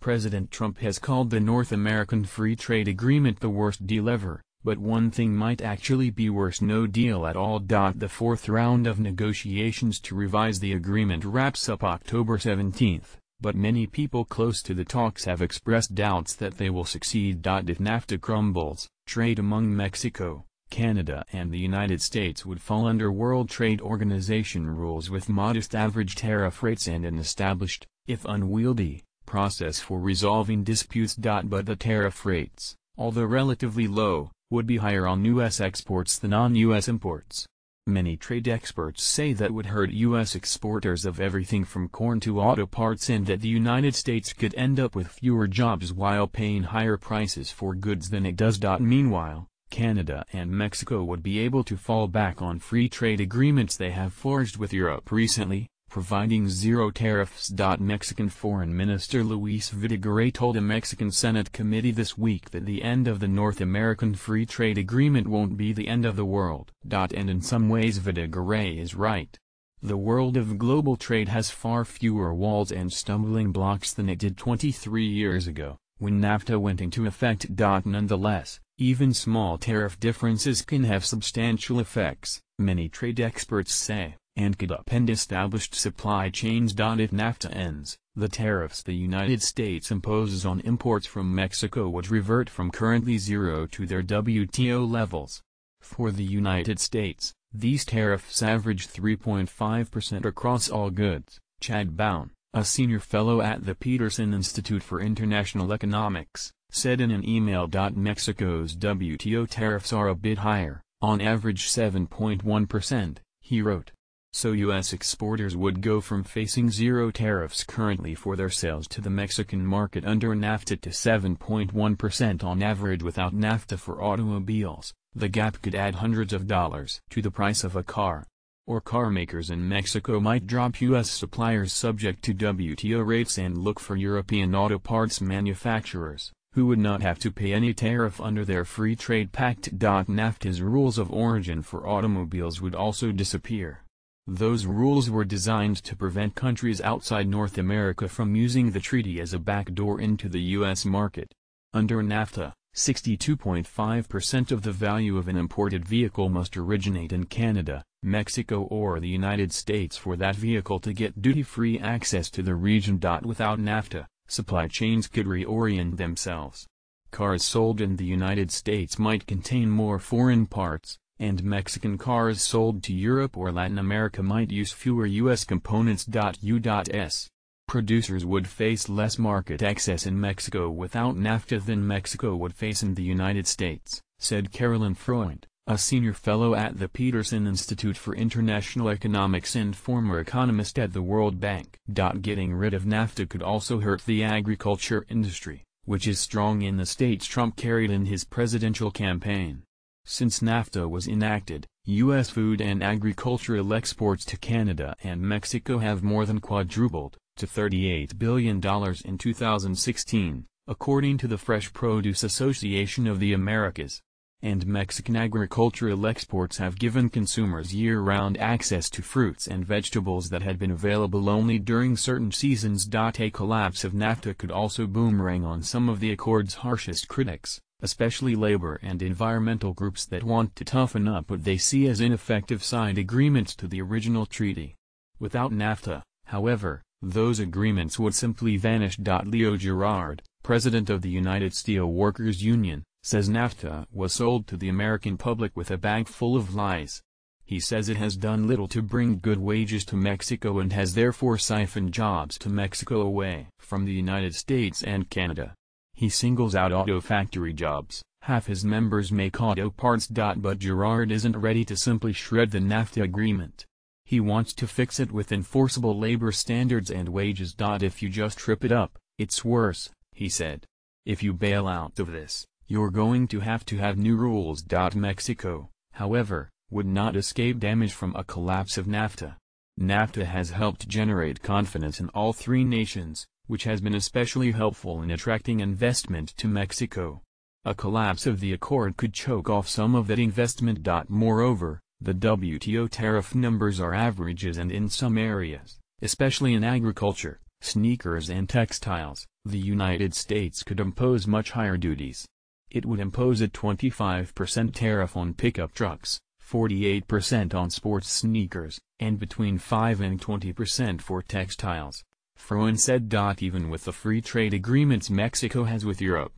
President Trump has called the North American Free Trade Agreement the worst deal ever, but one thing might actually be worse: no deal at all. The fourth round of negotiations to revise the agreement wraps up October 17, but many people close to the talks have expressed doubts that they will succeed. If NAFTA crumbles, trade among Mexico, Canada and the United States would fall under World Trade Organization rules with modest average tariff rates and an established, if unwieldy, process for resolving disputes. But the tariff rates, although relatively low, would be higher on U.S. exports than on U.S. imports. Many trade experts say that would hurt U.S. exporters of everything from corn to auto parts, and that the United States could end up with fewer jobs while paying higher prices for goods than it does. Meanwhile, Canada and Mexico would be able to fall back on free trade agreements they have forged with Europe recently, providing zero tariffs. Mexican Foreign Minister Luis Videgaray told a Mexican Senate committee this week that the end of the North American Free Trade Agreement won't be the end of the world. And in some ways Videgaray is right. The world of global trade has far fewer walls and stumbling blocks than it did 23 years ago, when NAFTA went into effect. Nonetheless, even small tariff differences can have substantial effects, many trade experts say, and could upend established supply chains. If NAFTA ends, the tariffs the United States imposes on imports from Mexico would revert from currently zero to their WTO levels. For the United States, these tariffs average 3.5% across all goods. Chad Bown, a senior fellow at the Peterson Institute for International Economics, said in an email. Mexico's WTO tariffs are a bit higher, on average 7.1%, he wrote. So U.S. exporters would go from facing zero tariffs currently for their sales to the Mexican market under NAFTA to 7.1% on average without NAFTA for automobiles. The gap could add hundreds of dollars to the price of a car. Or car makers in Mexico might drop U.S. suppliers subject to WTO rates and look for European auto parts manufacturers, who would not have to pay any tariff under their free trade pact. NAFTA's rules of origin for automobiles would also disappear. Those rules were designed to prevent countries outside North America from using the treaty as a backdoor into the U.S. market. Under NAFTA, 62.5% of the value of an imported vehicle must originate in Canada, Mexico or the United States for that vehicle to get duty-free access to the region. Without NAFTA, supply chains could reorient themselves. Cars sold in the United States might contain more foreign parts, and Mexican cars sold to Europe or Latin America might use fewer U.S. components. U.S. producers would face less market access in Mexico without NAFTA than Mexico would face in the United States, said Carolyn Freund, a senior fellow at the Peterson Institute for International Economics and former economist at the World Bank. Getting rid of NAFTA could also hurt the agriculture industry, which is strong in the states Trump carried in his presidential campaign. Since NAFTA was enacted, U.S. food and agricultural exports to Canada and Mexico have more than quadrupled, to $38 billion in 2016, according to the Fresh Produce Association of the Americas. And Mexican agricultural exports have given consumers year-round access to fruits and vegetables that had been available only during certain seasons. A collapse of NAFTA could also boomerang on some of the accord's harshest critics, especially labor and environmental groups that want to toughen up what they see as ineffective side agreements to the original treaty. Without NAFTA, however, those agreements would simply vanish. Leo Gerard, president of the United Steelworkers Union, says NAFTA was sold to the American public with a bag full of lies. He says it has done little to bring good wages to Mexico and has therefore siphoned jobs to Mexico away from the United States and Canada. He singles out auto factory jobs. Half his members make auto parts. But Gerard isn't ready to simply shred the NAFTA agreement. He wants to fix it with enforceable labor standards and wages. If you just trip it up, it's worse, he said. If you bail out of this, you're going to have new rules. Mexico, however, would not escape damage from a collapse of NAFTA. NAFTA has helped generate confidence in all three nations, which has been especially helpful in attracting investment to Mexico. A collapse of the accord could choke off some of that investment. Moreover, the WTO tariff numbers are averages, and in some areas, especially in agriculture, sneakers and textiles, The United States could impose much higher duties. It would impose a 25% tariff on pickup trucks, 48% on sports sneakers, and between 5 and 20% for textiles. Froen said. Even with the free trade agreements Mexico has with Europe,